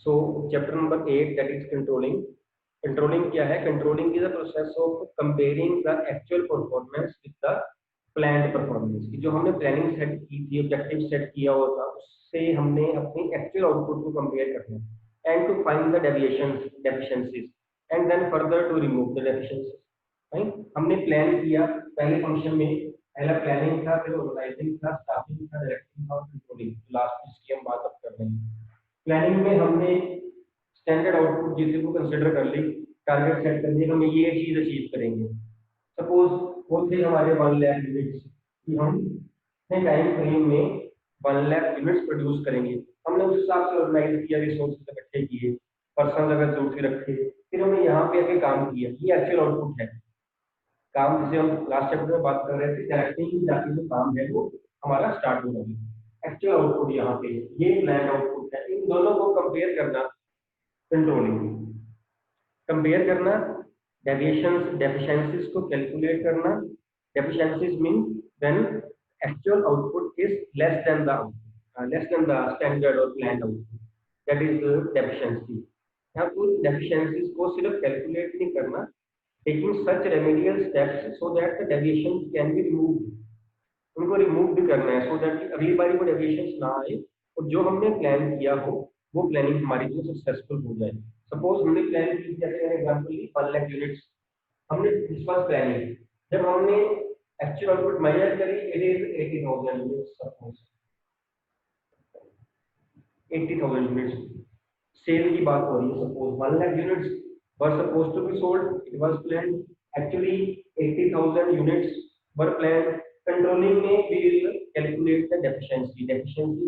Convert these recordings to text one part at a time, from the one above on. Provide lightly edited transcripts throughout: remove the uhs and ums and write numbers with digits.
So chapter number 8 that is controlling. Controlling क्या है? Controlling is the process of comparing the actual performance with the planned performance. जो हमने planning set की थी, objective set किया हुआ था, उससे हमने अपनी एक्चुअल आउटपुट को कंपेयर करना है and to find the deviations deficiencies and then further to remove the deficiencies. Right, हमने प्लान किया पहले फंक्शन में, पहला प्लानिंग था, फिर ऑर्गेनाइजिंग था, स्टाफिंग था, डायरेक्टिंग था और कंट्रोलिंग। लास्ट इसकी हम बात अब कर रहे हैं। प्लानिंग में हमने स्टैंडर्ड आउटपुट जिसे को कंसीडर कर ली, टारगेट सेट कर दिया, हम ये चीज अचीव करेंगे। सपोज बोलते हमारे 1 लाख यूनिट्स कि हम अपने टाइम फ्रेम में 1 लाख यूनिट्स प्रोड्यूस करेंगे। हमने उस हिसाब से ऑर्गेनाइज किया, रिसोर्सेज इकट्ठे किए, पर्सन अगर जरूरत रखे, फिर हमने यहाँ पे आके काम किया। ये एक्चुअल आउटपुट है। काम जिसे हम लास्ट चैप्टर में बात कर रहे थे, डायरेक्टिंग जाके जो काम है वो हमारा स्टार्ट हो रहा है। एक्चुअल आउटपुट यहाँ पे, ये प्लान आउटपुट है। इन दोनों को कंपेयर करना कंट्रोलिंग, कंपेयर करना, डेविएशंस डेफिशिएंसीज को कैलकुलेट करना। Deficiencies mean when actual output is less than the standard और planned output, that is deficiency. यहाँ पर डेफिशिएंसीज को सिर्फ कैलकुलेट नहीं करना, taking such remedial steps so that the deviations can be removed, उनको रिमूव भी करना है सो दैट कि अगली बार वो डेविएशंस ना आए और जो हमने प्लान किया हो वो प्लानिंग हमारी जो सक्सेसफुल हो जाए। सपोज हमने प्लान की, जैसे एग्जांपल ली 1 लाख यूनिट्स, हमने दिस वाज प्लानिंग। जब हमने एक्चुअल आउटपुट मेजर करी, it is 80,000 units. Suppose 80,000 units sale की बात हो रही है। Suppose 1 lakh units were supposed to be sold, it was planned, actually 80,000 units were planned. Controlling में we will calculate the deficiency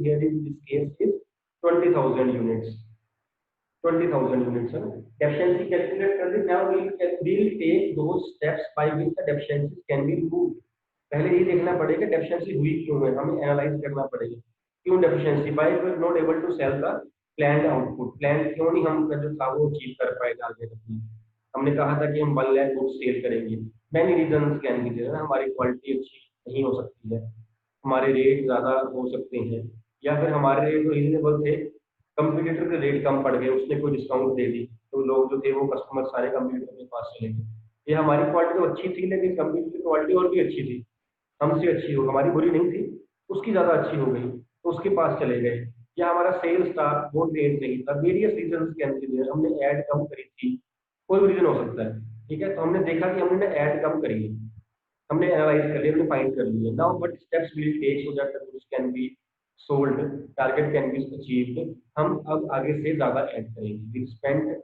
here in this case is 20,000 units, 20,000 units है। deficiency calculate कर दी। now we will take those steps by which the deficiencies can be removed। पहले ये देखना पड़ेगा deficiency हुई क्यों है, हमें एनालाइज करना पड़ेगा क्यों deficiency, why we were not able to sell the plan output, plan क्यों नहीं हम जो था वो अचीव कर पाए टारगेट अपनी। हमने कहा था कि हम 1 लाख गुड्स सेल करेंगे, many reasons can be there. हमारी क्वालिटी अच्छी नहीं हो सकती है, हमारे रेट ज़्यादा हो सकते हैं, या फिर हमारे रेट रीजनेबल थे, कंपटीटर के रेट कम पड़ गए, उसने कोई डिस्काउंट दे दी तो लोग जो थे वो कस्टमर सारे कंपटीटर के पास चले गए। ये हमारी क्वालिटी तो अच्छी थी लेकिन कंपटीटर की क्वालिटी और भी अच्छी थी, हमसे अच्छी हो, हमारी बुरी नहीं थी, उसकी ज़्यादा अच्छी हो गई तो उसके पास चले गए। या हमारा सेल्स था वो ट्रेंड नहीं था, various reasons can be there. हमने ऐड कम करी थी, कोई भी रीजन हो सकता है, ठीक है। तो हमने देखा कि हमने ऐड कम करी है, हमने एनालाइज कर लिया, हमने फाइंड कर लिया। Now what steps will take so that the goods can be sold, target can be achieved. हम अब आगे से ज़्यादा ऐड करेंगे, we spend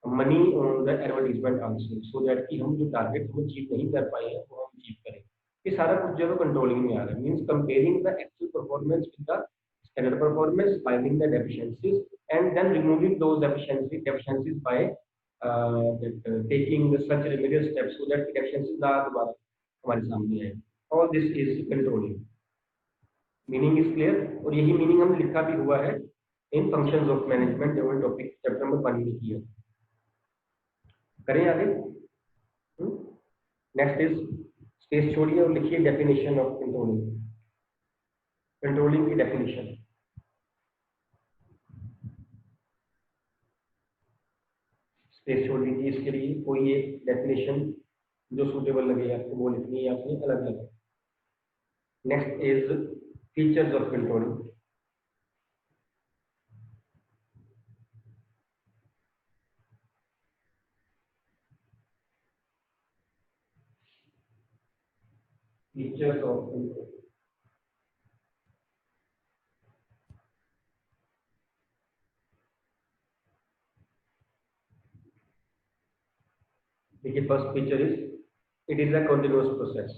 money on the advertisement also so that कि हम जो टारगेट हम अचीव नहीं कर पाए हैं वो हम अचीव करें। ये सारा कुछ जो है कंट्रोलिंग में आ रहा है, means comparing the actual performance with the standard performance, finding the deficiencies and then removing those deficiencies by taking such remedial steps so that the deficiencies ना दोबारा हमारे सामने आए। All this is controlling. Meaning is clear, और यही meaning हमने लिखा भी हुआ है इन फंक्शंस ऑफ मैनेजमेंट जो टॉपिक चैप्टर नंबर 1 में किया। करें आगे। नेक्स्ट इज स्पेस छोड़िए और लिखिए डेफिनेशन ऑफ कंट्रोलिंग। कंट्रोलिंग की डेफिनेशन, स्पेस छोड़ दीजिए, इसके लिए कोई एक डेफिनेशन जो सूटेबल लगे आपको वो लिखनी है आपने अलग अलग। Next is features of controlling. Features of control, देखिए first feature is it is a continuous process.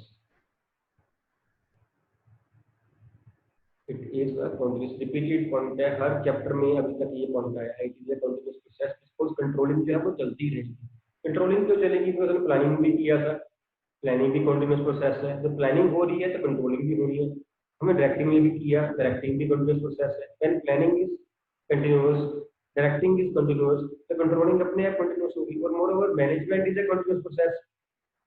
It is a continuous, repeated point है हर चैप्टर में अभी तक ये पॉइंट आया है। It is a continuous process, because controlling जो है वो चलती रहेगी। कंट्रोलिंग तो चलेगी तो हमने प्लानिंग भी किया था, प्लानिंग भी कंटिन्यूअस प्रोसेस है। जब प्लानिंग हो रही है तो कंट्रोलिंग भी हो रही है। हमने डायरेक्टिंग में भी किया, डायरेक्टिंग भी कंटिन्यूअस प्रोसेस है। When planning is continuous, directing is continuous, तो कंट्रोलिंग अपने आप कंटिन्यूअस होगी। और more management is a continuous process.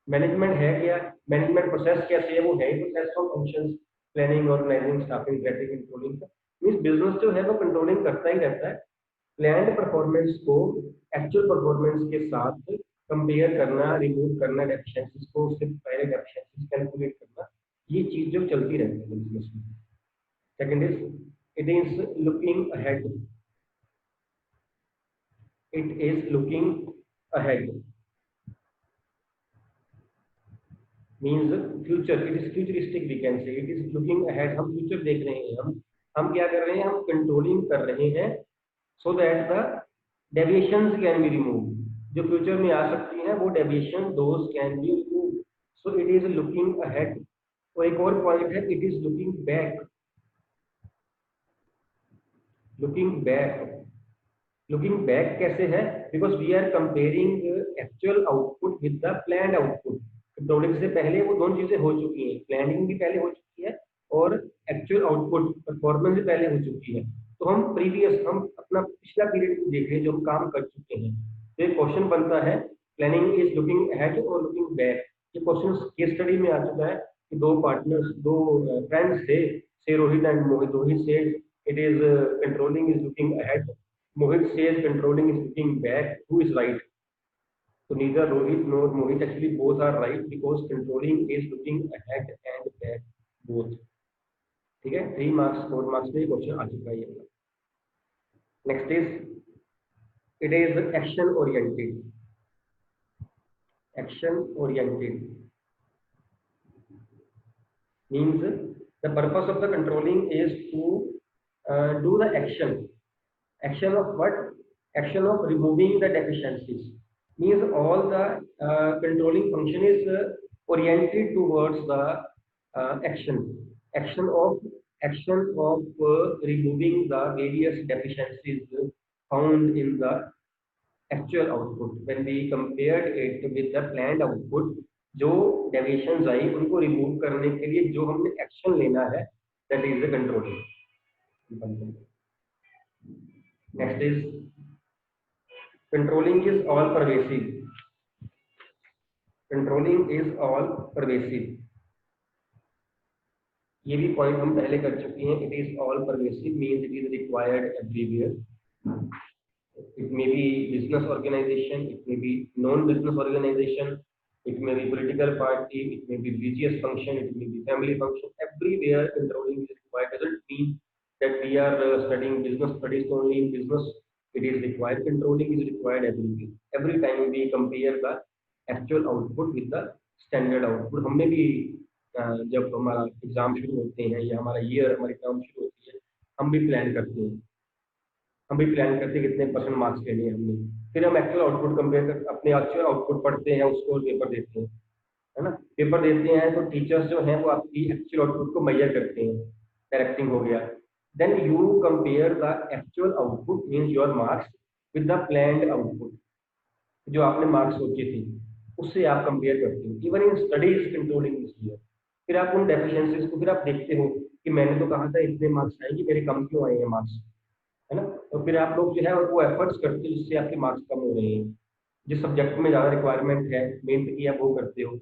Management है क्या? मैनेजमेंट प्रोसेस कैसे है? वो है process of functions, planning, organising, staffing, directing, controlling का। मींस बिजनेस जो है वो कंट्रोलिंग करता ही रहता है। प्लान्ड परफॉर्मेंस को एक्चुअल परफॉर्मेंस के साथ कंपेयर करना, रिमूव करना डेफिशिएंसीज को, उससे पहले डेफिशिएंसीज कैलकुलेट करना, ये चीज जो चलती रहती है बिजनेस में। Second is it is looking ahead, it is looking ahead means future, it is futuristic, we can say it is looking ahead, हम फ्यूचर देख रहे हैं, हम क्या कर रहे हैं, हम कंट्रोलिंग कर रहे हैं so that the deviations can be remove, जो फ्यूचर में आ सकती हैं वो deviation those can be remove, so it is looking ahead. और एक और पॉइंट है, it is looking back, looking back, looking back कैसे है, because we are comparing actual output with the planned output. Controlling से पहले वो दोनों चीजें हो चुकी हैं, प्लानिंग भी पहले हो चुकी है और एक्चुअल आउटपुट परफॉर्मेंस भी पहले हो चुकी है। तो हम प्रीवियस, हम अपना पिछला पीरियड को देख रहे हैं जो हम काम कर चुके हैं। तो एक क्वेश्चन बनता है, प्लानिंग इज लुकिंग अहेड और लुकिंग बैक। ये क्वेश्चन केस स्टडी में आ चुका है कि दो पार्टनर्स, दो फ्रेंड्स थे, से Rohit and Mohit. Rohit said it is controlling is looking ahead, Mohit says controlling is looking back, who is right? So neither Rohit nor Mohit, actually both are right because controlling is looking ahead and back both। ठीक है, 3 marks 4 marks में question आ चुका है ये वाला। Next is it is action oriented, action oriented means the purpose of the controlling is to do the action of what, action of removing the deficiencies, means all the controlling function is oriented towards the action of removing the various deficiencies found in the actual output when we compared it with the planned output। जो deviations आई उनको remove करने के लिए जो हमने action लेना है, that is the controlling. Next is controlling is all pervasive, controlling is all pervasive. ये भी पॉइंट हम पहले कर चुके हैं, it is all pervasive means it is required everywhere. It may be business organization, it may be non-business organization, it may be political party, it may be religious function, it may be family function. Everywhere controlling is required. Doesn't mean that we are studying business studies only in business. It is required. Controlling is required everywhere. Every time we compare the actual output with the standard output. हमने भी जब हमारा exam शुरू होते हैं या हमारा year, हमारी टर्म शुरू होती है, हम भी प्लान करते हैं, हम भी प्लान करते हैं कितने परसेंट मार्क्स लेने हैं हमने, फिर हम एक्चुअल आउटपुट कंपेयर कर अपने एक्चुअल आउटपुट पढ़ते हैं, उसको पेपर देते हैं, है ना। पेपर देते हैं तो टीचर्स जो हैं वो आपकी एक्चुअल आउटपुट को मेजर करते हैं, डायरेक्टिंग हो गया, then you compare the actual output means your marks with the planned output, जो आपने मार्क्स सोचे थे उससे आप कंपेयर करते हो। Even in studies controlling is here. फिर आप उन डेफिशिएंसीज को फिर आप देखते हो कि मैंने तो कहा था इतने मार्क्स आएंगे, मेरे कम क्यों आए हैं मार्क्स, है ना। तो फिर आप लोग जो है वो एफर्ट्स करते हो जिससे आपके मार्क्स कम हो रहे हैं। जिस सब्जेक्ट में ज़्यादा रिक्वायरमेंट है, मेहनत किया वो करते हो,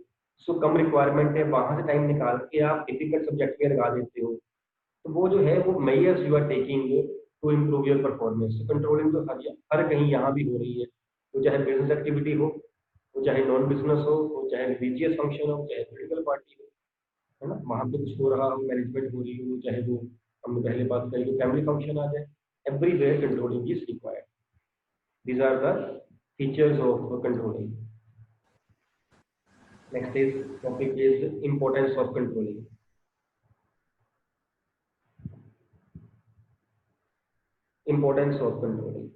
सो कम रिक्वायरमेंट है वहाँ से टाइम निकाल के आप डिफिकल्ट सब्जेक्ट में लगा देते हो। तो वो जो है वो measures you are taking to improve your performance. Controlling तो हर कहीं यहाँ भी हो रही है, वो चाहे बिजनेस एक्टिविटी हो, वो चाहे नॉन बिजनेस हो, वो चाहे रिलीजियस फंक्शन हो, चाहे पॉलिटिकल पार्टी हो, है ना, वहाँ पे कुछ हो रहा हो, मैनेजमेंट हो रही हो, चाहे वो हमने पहले बात करी फैमिली फंक्शन आ जाए, everywhere controlling is required. These are the features of controlling. Next is topic is importance of controlling. Importance of controlling.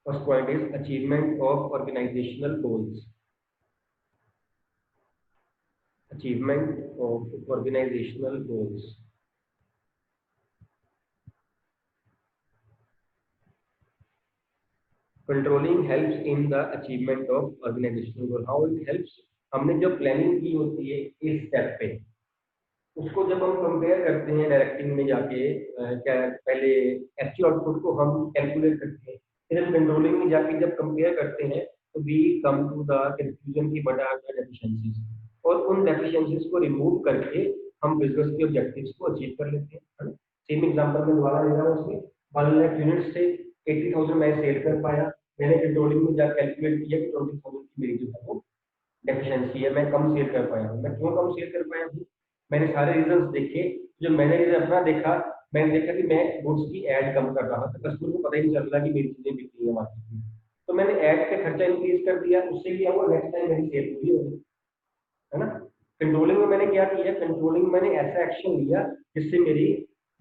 First point is achievement of organizational goals. Achievement of organizational goals. Controlling helps in the achievement of organizational goal. How it helps? हमने जब planning की होती है इस step पे, उसको जब हम कंपेयर करते हैं डायरेक्टिंग में जाके, क्या पहले एक्चुअल आउटपुट को हम कैलकुलेट करते हैं, फिर हम कंट्रोलिंग में जाके जब कंपेयर करते हैं तो we come to the conclusion की बट आर द डेफिशिएंसीज, और उन डेफिशिएंसीज को रिमूव करके हम बिजनेस के ऑब्जेक्टिव्स को अचीव कर लेते हैं, है ना। सेम एग्जांपल में दोबारा ले रहा हूँ, उसमें 1 लाख यूनिट्स से 80,000 मैं सेल कर पाया, मैंने कंट्रोलिंग में जा कैलकुलेट किया कि 20,000 की मेरी जो है वो डेफिशिएंसी है, मैं कम सेल कर पाया हूँ। मैं क्यों कम सेल कर पाया हूँ? मैंने सारे रीजंस देखे। जो मैंने रीजन अपना देखा, मैंने देखा कि मैं गुड्स की ऐड कम कर रहा था, कस्टमर को पता ही नहीं चल रहा कि मेरी चीजें बिक रही है मार्केट में, तो मैंने ऐड का खर्चा इंक्रीज कर दिया, उससे क्या हुआ, नेक्स्ट टाइम मेरी सेल पूरी हो गई, है ना। कंट्रोलिंग में मैंने क्या किया, कंट्रोलिंग में मैंने ऐसा एक्शन लिया जिससे मेरी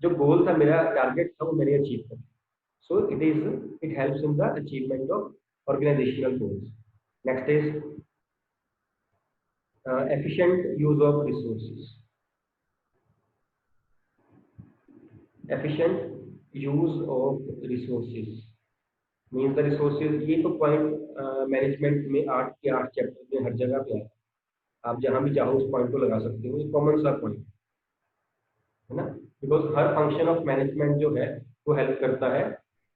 जो गोल था, मेरा टारगेट था, वो मैंने अचीव कर लिया। So it helps in the achievement of organisational goals. Next is efficient use of resources. Efficient use of resources means the resources, ये तो पॉइंट मैनेजमेंट में 8 के 8 चैप्टर में हर जगह पे है, आप जहां भी चाहो उस पॉइंट को लगा सकते हो, ये कॉमन सा पॉइंट है ना। Because her function of management जो है वो हेल्प करता है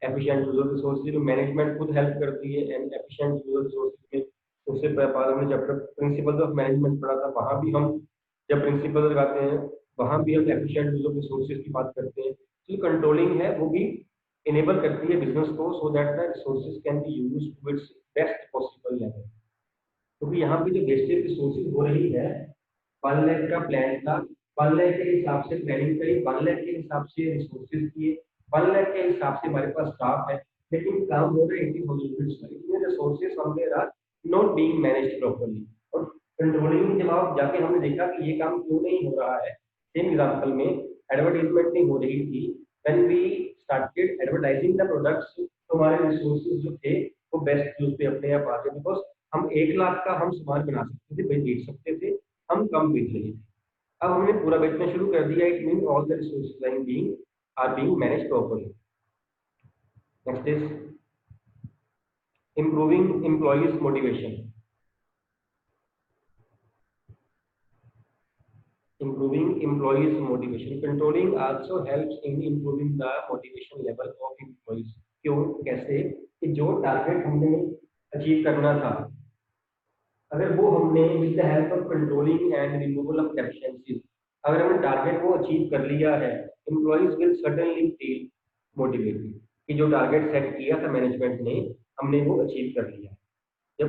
एफिशिएंट यूज ऑफ रिसोर्सेज में, मैनेजमेंट खुद हेल्प करती है and efficient use of resources में। उससे बाद हमने चैप्टर प्रिंसिपल्स ऑफ मैनेजमेंट पढ़ा था, वहां भी हम जब प्रिंसिपल लगाते हैं वहां भी हम एफिशिएंट यूज ऑफ रिसोर्सेज की बात करते हैं। तो कंट्रोलिंग है वो भी इनेबल करती है बिजनेस को, so that the resources can be used to its best possible level. क्योंकि यहाँ पे जो वेस्टेज रिसोर्सेज हो रही है, 1 लाख का प्लान था, 1 लाख के हिसाब से प्लानिंग करी, 1 लाख के हिसाब से रिसोर्सेज किए, 1 लाख के हिसाब से हमारे पास स्टाफ है, लेकिन काम हो रहा है 80,000 यूनिट्स का, इतने रिसोर्सेज हमने नॉट बीइंग मैनेज्ड प्रॉपर्ली। और कंट्रोलिंग में जब आप जाके हमने देखा कि ये काम क्यों नहीं हो रहा है, सेम एग्जांपल में एडवर्टाइजमेंट नहीं हो रही थी, when we started advertising the products, तो हमारे रिसोर्सेज जो थे वो बेस्ट यूज पे अपने आप आ गए, बिकॉज हम 1 लाख का हम सामान बना सकते थे, बेच सकते थे, हम कम बेच रहे थे। अब हमने पूरा बेचना शुरू कर दिया, it mean all the resources are being managed properly. Next is improving employees motivation. Improving employees motivation, controlling also helps in improving the motivation level of employees। क्यों, कैसे, कि जो टारगेट हमने अचीव करना था, अगर वो हमने with the help of controlling and removal of deficiencies, अगर हमने टारगेट वो अचीव कर लिया है, employees will suddenly feel motivated कि जो टारगेट सेट किया था मैनेजमेंट ने, हमने वो अचीव कर लिया है। जब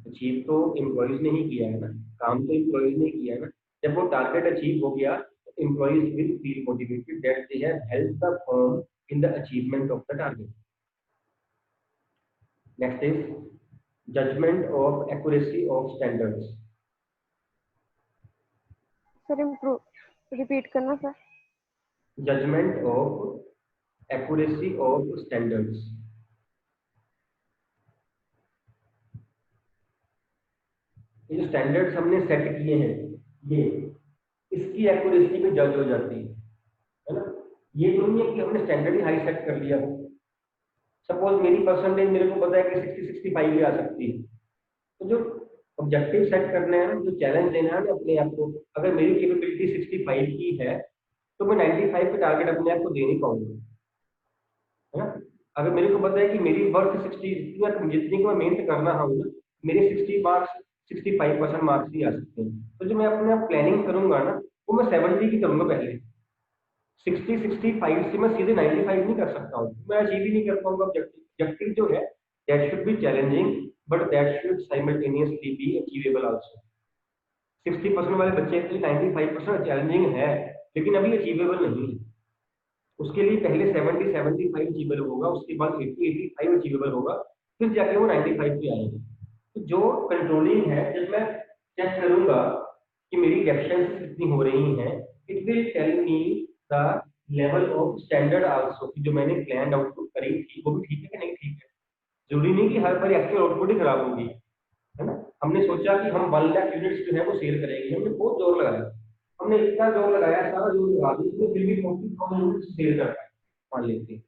अचीव तो एम्प्लॉइज ने ही किया है ना, काम तो एम्प्लॉइज ने किया है ना, जब वो टारगेट अचीव हो गया, employees will feel motivated that they have helped the firm in the achievement of the target. Next is judgement of accuracy of standards. Sir improve repeat करना sir. Judgement of accuracy of standards, ये जो standards हमने set किए हैं, ये इसकी accuracy में जज हो जाती है ना। ये तो नहीं है कि हमने स्टैंडर्ड ही हाई सेट कर लिया हो। सपोज मेरी परसेंटेज मेरे को पता है कि 60-65 भी आ सकती है, तो जो ऑब्जेक्टिव सेट करना है ना, जो चैलेंज लेना है ना अपने आप को, अगर मेरी कैपेबिलिटी 65 की है तो मैं 95 पे टारगेट अपने आप को दे नहीं पाऊंगा, है ना। अगर मेरे को पता है कि मेरी वर्थ 60, जितनी को मैं मेहनत कर रहा हूँ ना, मेरे 60 मार्क्स 65% मार्क्स ही आ सकते हैं, तो जो मैं अपने आप प्लानिंग करूंगा ना, वो मैं 70 की करूंगा पहले। 60-65 से मैं सीधे 95 नहीं कर सकता हूँ, मैं अचीव ही नहीं कर पाऊंगा ऑब्जेक्टिव। ऑब्जेक्टिव जो है that should be challenging but that should simultaneously B achievable also. 60% वाले बच्चे के लिए 95% चैलेंजिंग है, लेकिन अभी अचीवेबल नहीं है। उसके लिए पहले 70-75 अचीवेबल होगा, उसके बाद 80-85 अचीवेबल होगा, फिर जाके वो 95 पे आएंगे। तो जो कंट्रोलिंग है, जब मैं चेक करूंगा कि मेरी डेफिशिएंसी कितनी हो रही हैं, it will tell me the level of standard also, कि जो मैंने प्लान आउटपुट करी थी वो भी ठीक है कि नहीं ठीक है। जरूरी नहीं कि हर बार एक्चुअल आउटपुट ही खराब होगी, है ना। हमने सोचा कि हम 1 लाख यूनिट्स जो है वो सेल करेंगे, हमने बहुत जोर लगाया, हमने इतना जोर लगाया, सारा जोर लगा दिया, फिर भी 40,000 यूनिट्स सेल कर पाए, मान लेते हैं।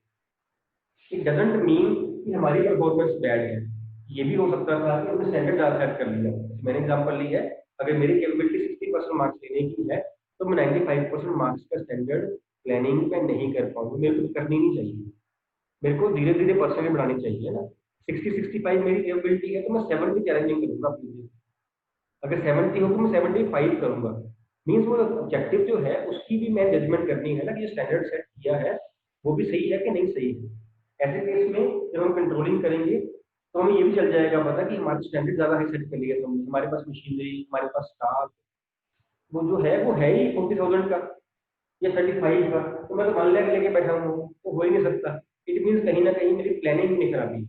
इट डजंट मीन कि हमारी परफॉर्मेंस बैड है, ये भी हो सकता था कि हमने स्टैंडर्ड ज़्यादा सेट कर लिया। मैंने एग्जांपल ली है, अगर मेरी कैपेबिलिटी 60% मार्क्स लेने की है, तो मैं 95% मार्क्स का स्टैंडर्ड प्लानिंग में नहीं कर पाऊंगा, मेरे को करनी नहीं चाहिए, मेरे को धीरे धीरे परसेंटेज बढ़ानी चाहिए ना। 60-65 मेरी कैपेबिलिटी है तो मैं 70 चैलेंजिंग करूंगा अपने लिए। अगर 70 हो तो मैं 75 करूंगा। मीन्स वो ऑब्जेक्टिव जो है उसकी भी मैं जजमेंट करनी है ना कि जो स्टैंडर्ड सेट किया है वो भी सही है कि नहीं सही है। ऐसे केस में जब हम कंट्रोलिंग करेंगे तो हमें ये भी चल जाएगा पता कि हमारा स्टैंडर्ड ज़्यादा हाई सेट कर लिया तो हमने, हमारे पास मशीनरी, हमारे पास स्टाफ, वो है ही 40,000 का या 35 का, तो मैं तो 1 लाख लेके बैठा हूँ, तो हो ही नहीं सकता। इट मीन्स कहीं ना कहीं मेरी प्लानिंग में खराबी है,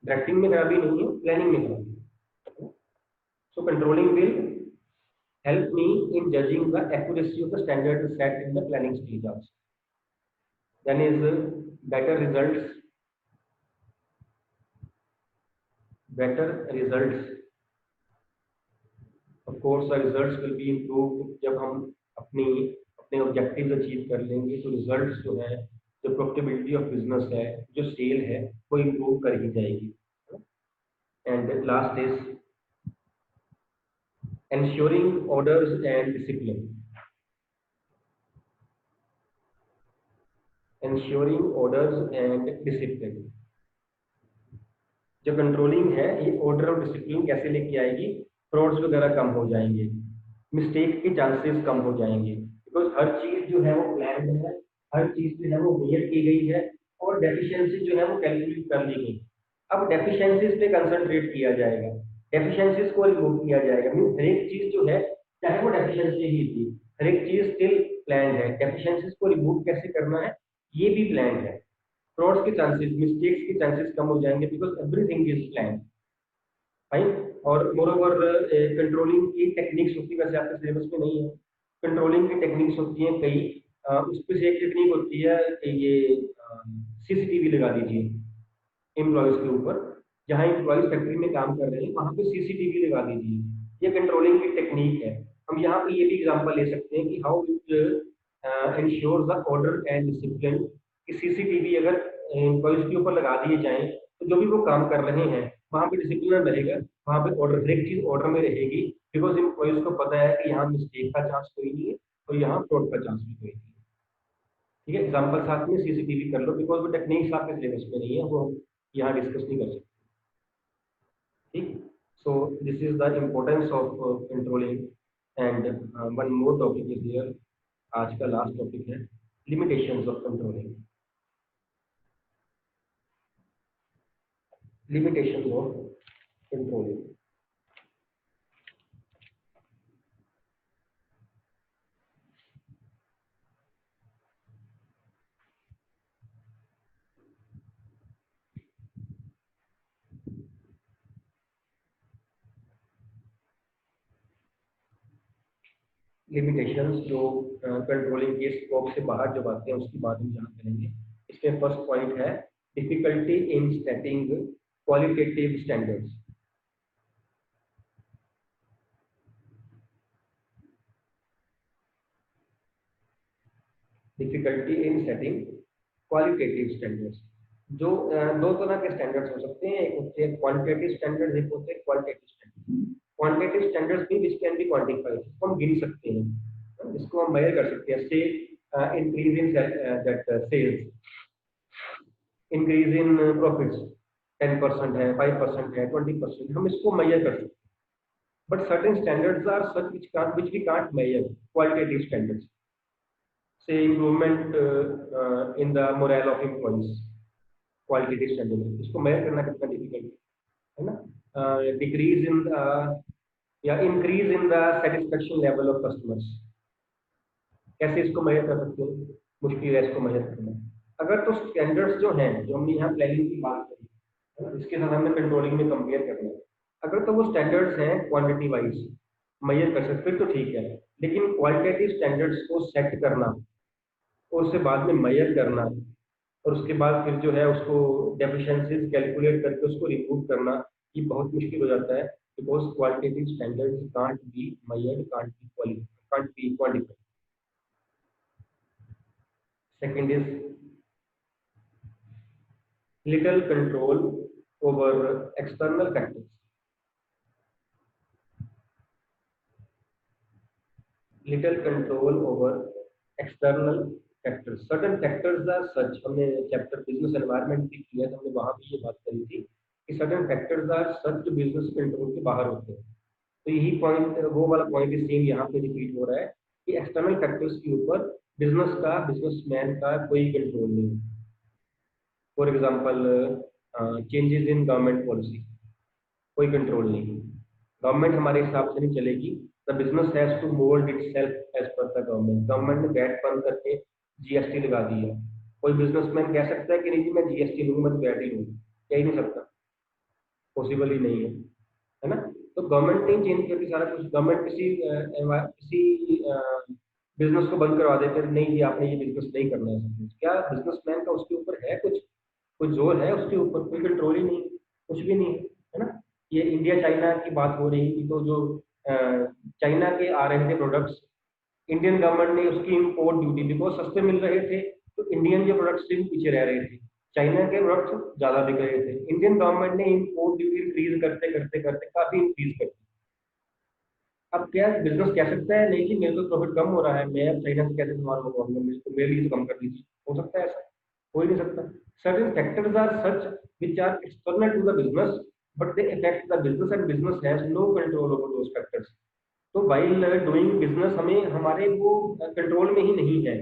डायरेक्टिंग में खराबी नहीं है, प्लानिंग में खराबी है। So controlling will help me in judging the accuracy of the standard set in the planning stage also. Then is better results, better results. Of course, the results will be improved जब हम अपनी अपने objectives achieve कर लेंगे तो results जो है, जो प्रॉफिटेबिलिटी ऑफ बिजनेस है, जो सेल है, वो इम्प्रूव कर ही जाएगी। And last is ensuring orders and discipline. Ensuring orders and discipline. जो कंट्रोलिंग है ये ऑर्डर और डिसिप्लिन कैसे लेके आएगी, फ्रॉड्स वगैरह कम हो जाएंगे, मिस्टेक के चांसेस कम हो जाएंगे, बिकॉज हर चीज जो है वो प्लान है, हर चीज जो है वो मेजर की गई है और डेफिशिएंसी जो है वो कैलकुलेट कर ली गई। अब डेफिशिएंसीज पे कंसंट्रेट किया जाएगा, डेफिशिएंसीज को रिमूव किया जाएगा। मीन हर एक चीज जो है चाहे वो डेफिशिएंसी ही थी, हर एक चीज स्टिल प्लान है, डेफिशिएंसीज को रिमूव कैसे करना है ये भी प्लान है। फ्रॉड्स के चांसेस, मिस्टेक्स के चांसेस कम हो जाएंगे because everything is plan, fine. और मोरओवर कंट्रोलिंग की टेक्निक्स होती है, वैसे आपके सिलेबस में नहीं है, कंट्रोलिंग की टेक्निक्स होती हैं कई। उसमें से एक टेक्निक होती है कि ये सीसीटीवी लगा दीजिए एम्प्लॉयज के ऊपर, जहाँ एम्प्लॉयज फैक्ट्री में काम कर रहे हैं वहाँ पे सीसीटीवी लगा दीजिए, ये कंट्रोलिंग की टेक्निक है। हम यहाँ पे ये भी एग्जांपल ले सकते हैं कि how it ensure the order and discipline, कि सीसीटीवी अगर एम्प्लॉयज के ऊपर लगा दिए जाएं तो जो भी वो काम कर रहे हैं वहाँ पे डिसिप्लिन रहेगा, वहाँ पे ऑर्डर, हर एक चीज ऑर्डर में रहेगी, बिकॉज एम्प्लॉयज को पता है कि यहाँ मिस्टेक का चांस कोई नहीं है और यहाँ फ्रॉड का चांस भी कोई नहीं है। ठीक है, एग्जाम्पल साथ में सीसीटीवी कर लो, बिकॉज वो टेक्निक्स आपके सिलेबस में नहीं है, वो हम यहाँ डिस्कस नहीं कर सकते। ठीक, so this is the importance of controlling. And one more topic is here, आज का लास्ट टॉपिक है limitations of controlling. Limitations of controlling. Limitations जो कंट्रोलिंग के स्कोप से बाहर जो बातें हैं उसकी बात हम यहाँ करेंगे। इसमें फर्स्ट पॉइंट है difficulty in setting qualitative standards. Difficulty in setting qualitative standards. जो दो तरह के स्टैंडर्ड्स हो सकते हैं, एक होते हैं क्वांटिटेटिव स्टैंडर्ड्स, एक होते हैं क्वालिटेटिव स्टैंडर्ड्स। क्वांटिटेटिव स्टैंडर्ड्स भी विच कैन बी क्वांटिफाइड, जिसको हम गिन सकते हैं, जिसको हम मेजर कर सकते हैं। Say increase in that sales, increase in profits 10% है, 5% है, 20%, हम इसको मेजर कर सकते हैं। But certain standards are such which we can't measure, qualitative standards, say improvement in the morale of employees, qualitative standard, इसको मेजर करना कितना डिफिकल्ट है ना। डिक्रीज इन या increase in the satisfaction level of customers, कैसे इसको major कर सकते हैं, मुश्किल है इसको मेजर करना। अगर तो स्टैंडर्ड्स जो हैं, जो हमने यहाँ प्लानिंग की बात करी है ना, इसके साथ हमने कंट्रोलिंग में कंपेयर करना है, अगर तो वो स्टैंडर्ड्स हैं क्वांटिटी वाइज मेजर कर सकते फिर तो ठीक है, लेकिन क्वालिटेटिव स्टैंडर्ड्स को सेट करना और उससे बाद में मेजर करना और उसके बाद फिर जो है उसको डेफिशिएंसीज कैलकुलेट करके उसको रिमूव करना, ये बहुत मुश्किल हो जाता है, because qualitative standards can't be measured, can't be quantified. Second is little control over external factors. Little control over external factors, certain factors are such, हमने चैप्टर बिजनेस एनवायरनमेंट भी किया था, हमने वहां भी ये बात करी थी कि सर्टेन फैक्टर्स आर सच जो बिजनेस कंट्रोल के बाहर होते हैं। तो यही पॉइंट, वो वाला पॉइंट सेम यहाँ पे रिपीट हो रहा है कि एक्सटर्नल फैक्टर्स के ऊपर बिजनेसमैन का कोई कंट्रोल नहीं है। For example changes in government policy, कोई कंट्रोल नहीं है, गवर्नमेंट हमारे हिसाब से नहीं चलेगी। The business has to mould itself as per the government, government ने बैट बंद करके जीएसटी लगा दिया। कोई बिजनेसमैन कह सकता है कि नहीं जी मैं जीएसटी लूंगा, मैं तो बैट ही लूंगा? कह ही नहीं सकता, पॉसिबल ही नहीं है ना? तो गवर्नमेंट ने चेंज करके सारा कुछ, गवर्नमेंट किसी बिजनेस को बंद करवा देते हैं, नहीं जी आपने ये बिजनेस नहीं करना है। क्या बिजनेसमैन का उसके ऊपर है कुछ, कोई जोर है उसके ऊपर? कोई कंट्रोल ही नहीं, कुछ भी नहीं है ना? ये इंडिया चाइना की बात हो रही थी, तो जो चाइना के आ रहे थे प्रोडक्ट्स, इंडियन गवर्नमेंट ने उसकी इम्पोर्ट ड्यूटी, बिकॉज सस्ते मिल रहे थे तो इंडियन जो प्रोडक्ट्स थे वो पीछे रह रहे थे, चाइना के प्रोडक्ट्स ज्यादा बिक रहे थे। इंडियन गवर्नमेंट ने इम्पोर्ट ड्यूटी इंक्रीज करते करते करते काफी इंक्रीज कर दी। अब क्या बिजनेस कह सकता है नहीं जी मेरे को प्रॉफिट कम हो रहा है, मैं अब चाइना से कैसे सामान मंगवाऊंगा, मेरे लिए तो कम कर दीजिए? हो सकता है ऐसा? हो ही नहीं सकता। Certain factors are such which are external to the business but they affect the business and business has no control over those factors। तो while doing business हमें हमारे वो कंट्रोल में ही नहीं है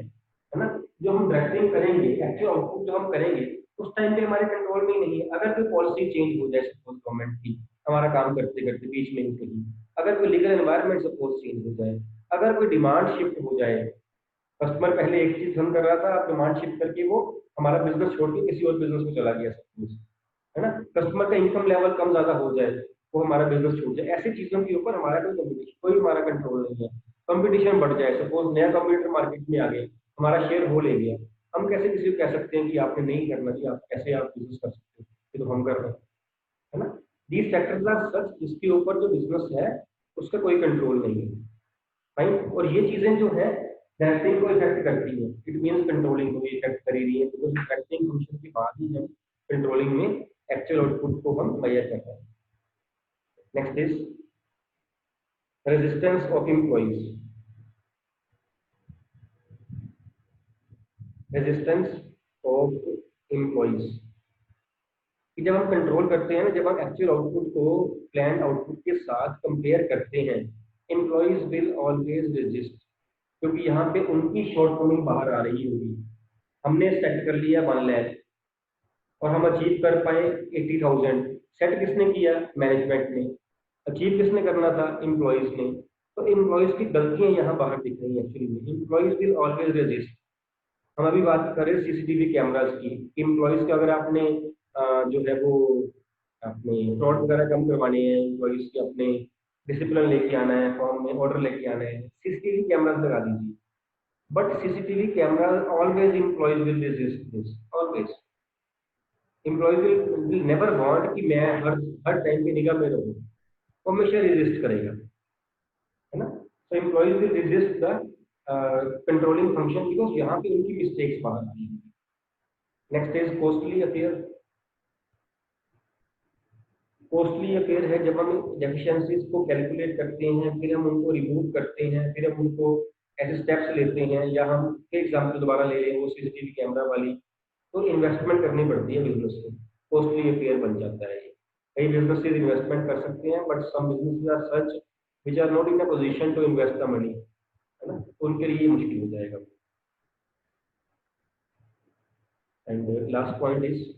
ना? जो हम डायरेक्टिंग करेंगे, एक्चुअल आउटपुट जो हम करेंगे उस टाइम पे हमारे कंट्रोल में ही नहीं है। अगर कोई पॉलिसी चेंज हो जाए सपोज गवर्नमेंट की, हमारा काम करते करते बीच में ही कहीं, अगर कोई लीगल एनवायरनमेंट सपोज चेंज हो जाए, अगर कोई डिमांड शिफ्ट हो जाए, कस्टमर पहले एक चीज पसंद कर रहा था, अब डिमांड शिफ्ट करके वो हमारा बिजनेस छोड़ के किसी और बिजनेस में चला गया सपोज, है ना? कस्टमर का इनकम लेवल कम ज्यादा हो जाए, वो हमारा बिजनेस छूट जाए, ऐसी चीजों के ऊपर हमारा कोई हमारा कंट्रोल नहीं है। कंपटीशन बढ़ जाए, सपोज नया कंप्यूटर मार्केट में आ गए, हमारा शेयर हो ले गया, हम कैसे किसी को कह सकते हैं कि आपने नहीं करना चाहिए, आप कैसे आप बिजनेस कर सकते हो? ये तो हम कर रहे हैं, है ना? दीज फैक्टर्स आर सच, जिसके ऊपर जो बिजनेस है उसका कोई कंट्रोल नहीं है, राइट? और ये चीजें जो है डायरेक्टिंग को इफेक्ट करती है, इट मींस कंट्रोलिंग को भी इफेक्ट कर रही है, बिकॉज इफेक्टिंग फंक्शन के बाद ही हम कंट्रोलिंग में एक्चुअल आउटपुट को हम मेजर कर रहे हैं। Next is resistance of employees, resistance of employees कि जब हम कंट्रोल करते हैं ना, जब हम एक्चुअल आउटपुट को प्लान आउटपुट के साथ कंपेयर करते हैं, एम्प्लॉइज विल ऑलवेज रेजिस्ट, क्योंकि यहाँ पे उनकी शॉर्टकमिंग बाहर आ रही होगी। हमने सेट कर लिया 1 लाख और हम अचीव कर पाए 80,000, सेट किसने किया? मैनेजमेंट ने। अचीव किसने करना था? एम्प्लॉइज ने। तो एम्प्लॉइज की गलतियां यहाँ बाहर दिख रही है एक्चुअली में। Employees will always resist. हम अभी बात करें सीसीटीवी कैमरास की, एम्प्लॉइज का अगर आपने जो है वो अपने फ्रॉड वगैरह कम करवाने हैं, एम्प्लॉइज के अपने डिसिप्लिन लेके आना है, फॉर्म में ऑर्डर लेके आना है, सीसीटीवी कैमरास लगा दीजिए। But CCTV camera always employees will resist this, always. Employee will never want कि मैं हर टाइम पे निगाह में रहूं, वो हमेशा रेजिस्ट करेगा, है ना? So employee will resist the controlling function, because यहाँ पे उनकी मिस्टेक्स बाहर आई है। Next is costly affair. Costly affair है जब हम डेफिशिएंसीज को कैलकुलेट करते हैं, फिर हम उनको रिमूव करते हैं, फिर हम उनको ऐसे स्टेप्स लेते हैं, या हम एग्जाम्पल दोबारा ले लें वो सीसीटीवी कैमरा वाली, तो इन्वेस्टमेंट करनी पड़ती है बिजनेस को, कॉस्टली अफेयर बन जाता है ये। कई बिजनेसेस इन्वेस्टमेंट कर सकते हैं, but some businesses are such which are not in a position to invest the money, है ना? तो उनके लिए मुश्किल हो जाएगा। And last point is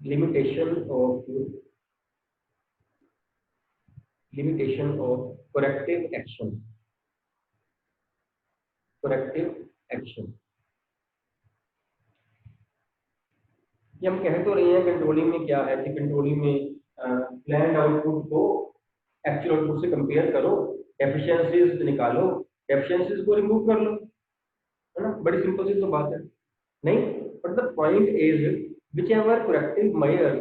limitation of corrective action, corrective action। ये हम कह तो रहे हैं कंट्रोलिंग में क्या है कि कंट्रोलिंग में प्लान आउटपुट को एक्चुअल आउटपुट से कंपेयर करो, एफिशिएंसीज निकालो, एफिशिएंसीज को रिमूव कर लो, है ना? बड़ी सिंपल सी तो बात है नहीं? But the point is which ever corrective measures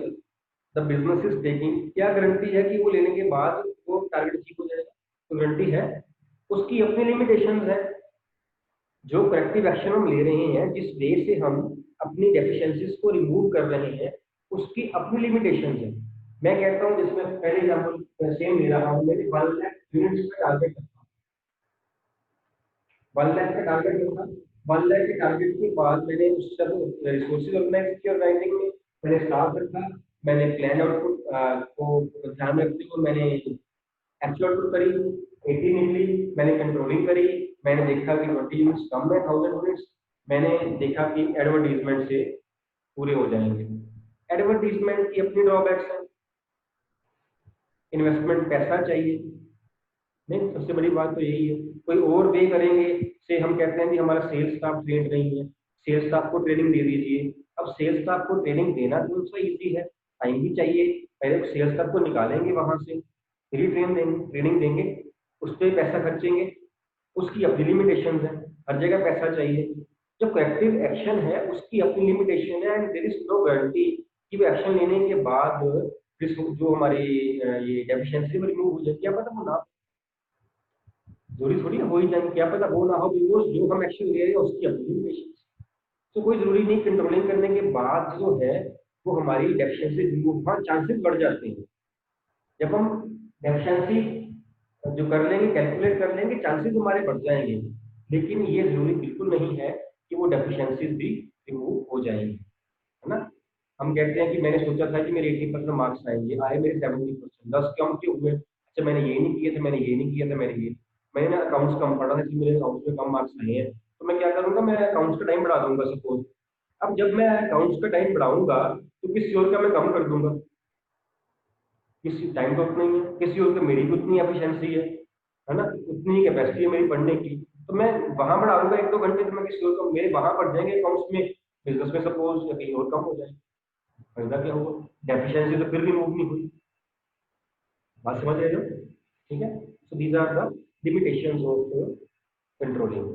the business is taking, क्या गारंटी है कि वो लेने के बाद वो टारगेट अचीव हो जाएगा? तो गारंटी है, उसकी अपनी लिमिटेशंस है। जो करेक्टिव एक्शन हम ले रहे हैं, जिस वे से हम अपनी डेफिशिएंसीज को रिमूव कर रहे हैं, उसकी अपनी लिमिटेशन है। मैं कहता हूँ, जिसमें पहले एग्जांपल सेम ले रहा हूँ, मेरे 1 लाख यूनिट्स पे टारगेट रखा, 1 लाख का टारगेट रखा। 1 लाख के टारगेट के बाद मैंने उस सब रिसोर्सेज ऑर्गेनाइज किए ऑर्गेनाइजिंग में, मैंने स्टाफ रखा, मैंने प्लान आउटपुट को ध्यान रखते हुए मैंने एक्चुअल आउटपुट करी, 80 निकली, मैंने कंट्रोलिंग करी, मैंने देखा कि 20 यूनिट्स कम है, 1000 यूनिट्स, मैंने देखा कि एडवर्टीजमेंट से पूरे हो जाएंगे। एडवर्टीजमेंट की अपनी ड्रॉबैक्स है, इन्वेस्टमेंट पैसा चाहिए, नहीं सबसे बड़ी बात तो यही है। कोई और वे करेंगे, से हम कहते हैं कि हमारा सेल्स स्टाफ ट्रेंड नहीं है, सेल्स स्टाफ को ट्रेनिंग दे दीजिए। अब सेल्स स्टाफ को ट्रेनिंग देना तो सा इजी है, टाइम भी चाहिए, पहले सेल्स स्टाफ को निकालेंगे वहां से, फिर ही ट्रेनिंग देंगे, उस पर पैसा खर्चेंगे, उसकी अपनी लिमिटेशन है, हर जगह पैसा चाहिए। जो करेक्टिव एक्शन है उसकी अपनी लिमिटेशन है, and there is no guarantee कि वो एक्शन लेने के बाद जो हमारी ये डेफिशिएंसी रिमूव हो जाती है, क्या पता वो ना, जरूरी थोड़ी हो ही जाएंगे, क्या पता वो ना हो, बिकॉज जो हम एक्शन ले रहे हैं उसकी अपनी लिमिटेशन। तो कोई जरूरी नहीं, कंट्रोलिंग करने के बाद जो है वो हमारी डेफिशिएंसी रिमूव, हाँ चांसेस बढ़ जाते हैं। जब हम डेफिशिएंसी जो कर लेंगे, कैलकुलेट कर लेंगे, चांसेस हमारे बढ़ जाएंगे, लेकिन ये जरूरी बिल्कुल नहीं है कि वो डेफिशिएंसीज भी रिमूव हो जाएंगी, है ना। हम कहते हैं कि मैंने सोचा था कि मेरे 80% मार्क्स आएंगे, आए मेरे 70%, 10 कम क्यों हुए? अच्छा मैंने ये नहीं किया था, मैंने ये नहीं किया था, मैंने ना अकाउंट्स कम पढ़ा था, इसलिए मेरे अकाउंट्स में कम मार्क्स आए हैं, तो मैं क्या करूंगा, मैं अकाउंट्स का टाइम बढ़ा दूंगा सपोज। अब जब मैं अकाउंट्स का टाइम बढ़ाऊंगा तो किसी और का मैं कम कर दूंगा, किसी टाइम तो उतना ही है, किसी और का मेरी भी उतनी एफिशिएंसी है ना, उतनी कैपेसिटी है मेरी पढ़ने की, तो मैं वहां बढ़ाऊंगा 1-2 घंटे, तो मैं किसी और को, मेरे वहां बढ़ जाएंगे अकाउंट्स में, बिजनेस में सपोज, या कहीं और कम हो जाए, फायदा क्या हुआ? डेफिशिएंसी तो फिर भी मूव नहीं हुई। बात समझ रहे हो? ठीक है, so these are the limitations of controlling.